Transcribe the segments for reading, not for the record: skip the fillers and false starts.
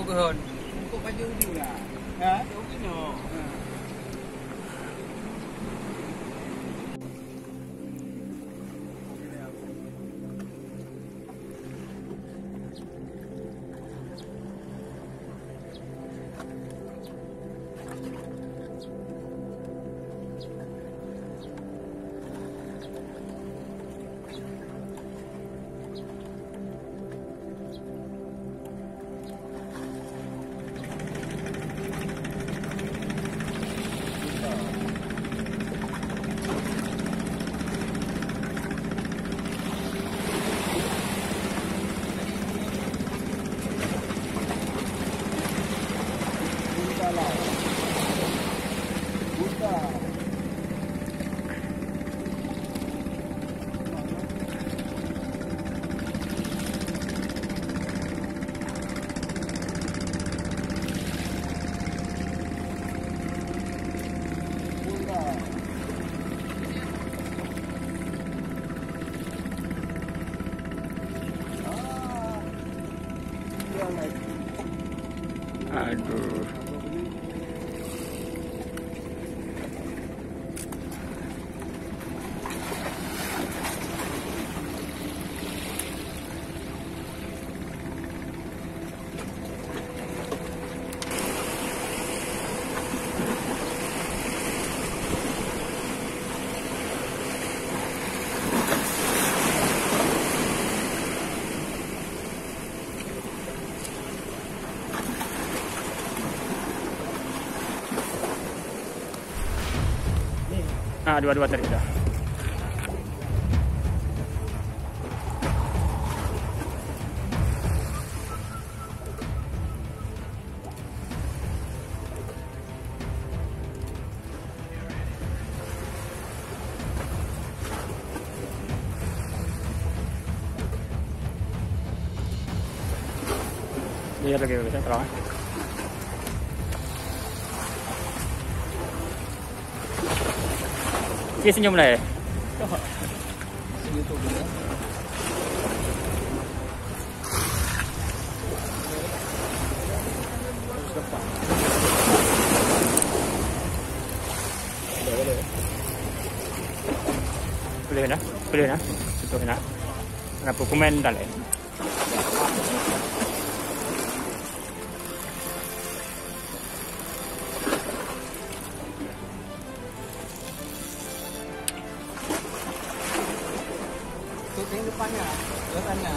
ke hon. Untuk baju dulu lah. Ha? Okey no. Aduh. Dua-dua tarik dah. Dia lagi kita tolong. Dia senyum lah. Senyum tu dia. Boleh nak? Betul nak? Kenapa komen tak lain? Yang depannya, depannya.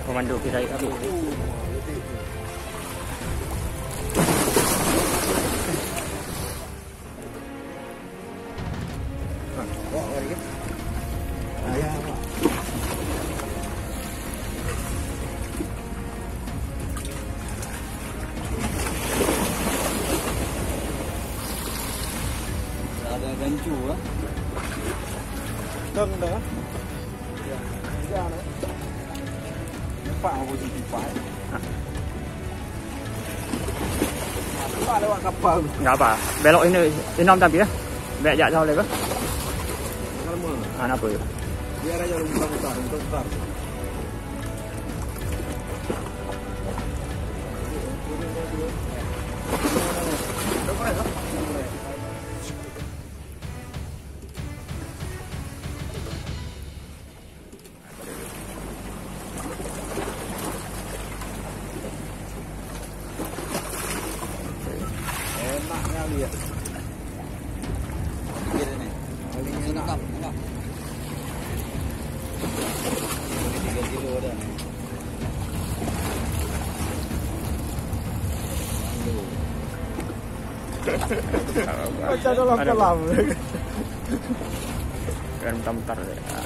Komando kita habis. Ada gancu ah. Teng dah. Ya. Jangan. Nampak apa tu tipai. Apa lewat kapal. Enggak apa. Belok ini enam tapi ya. Baik jak jauh lagi. Lama. Apa ya? Biar aja lu putar. Enak kali ya. Ini nih. Ini enak. 3 kilo ada. Macam dalam kolam. Kan bentar-bentar.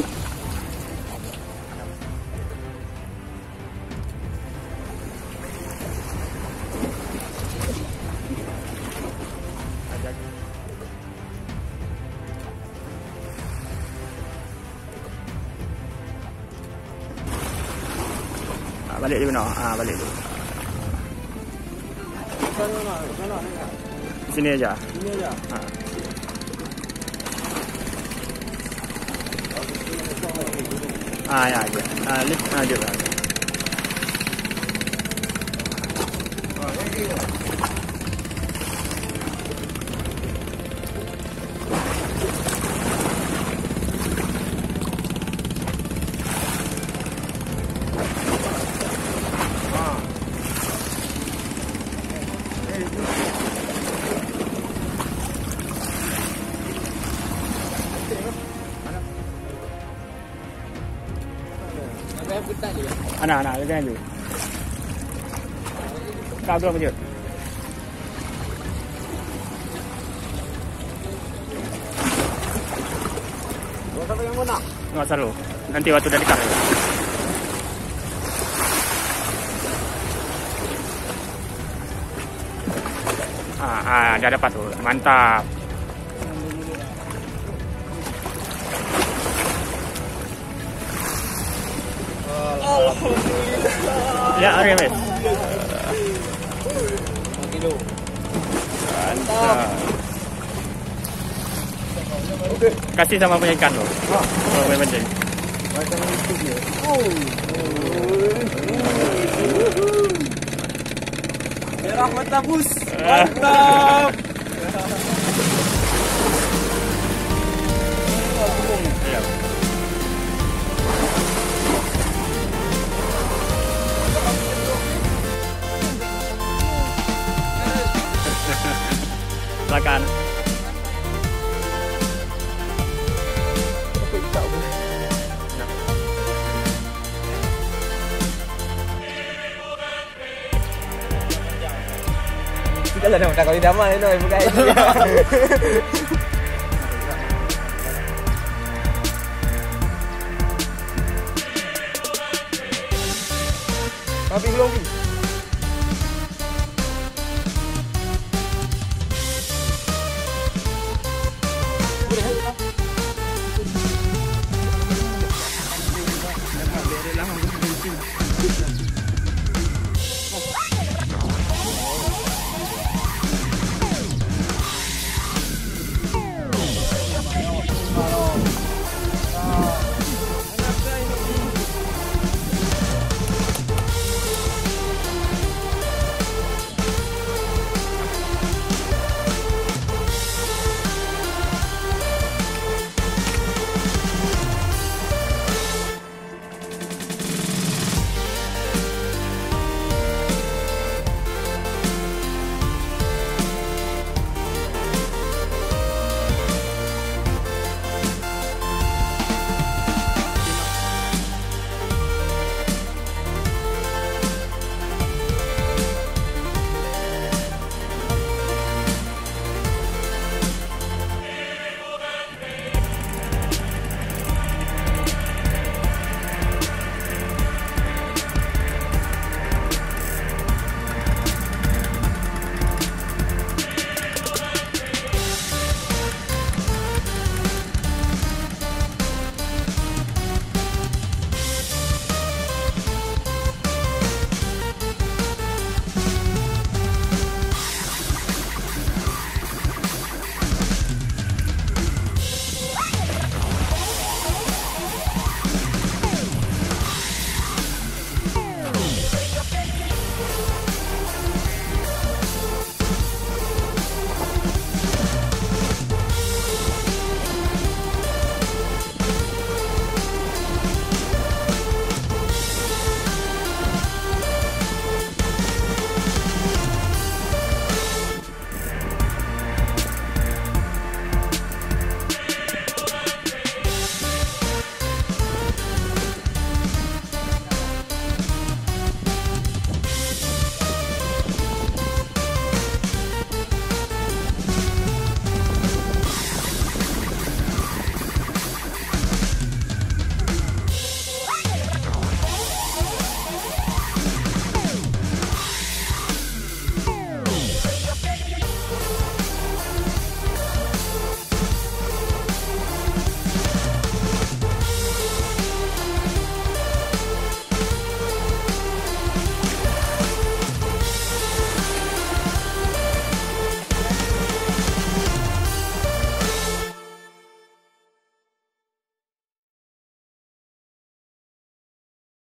Balik dulu nak. Balik dulu. Sana. Sini aja. Sini aja. Ya, ya. Lift dia. Anak dia kan tu. Kau tu apa je? Siapa yang mana? Enggak selalu. Nanti waktu dah dekat. Dia dapat tu. Mantap. Alhamdulillah. Ya, Arif. Kilo. Mantap. Kasih sama punya ikan tu. Oh, main pancing. Macam itu dia. Merah mantap bus. Mantap. Ya. Silakan. Kita lah nak kali damai tu, bukan. Tapi belum.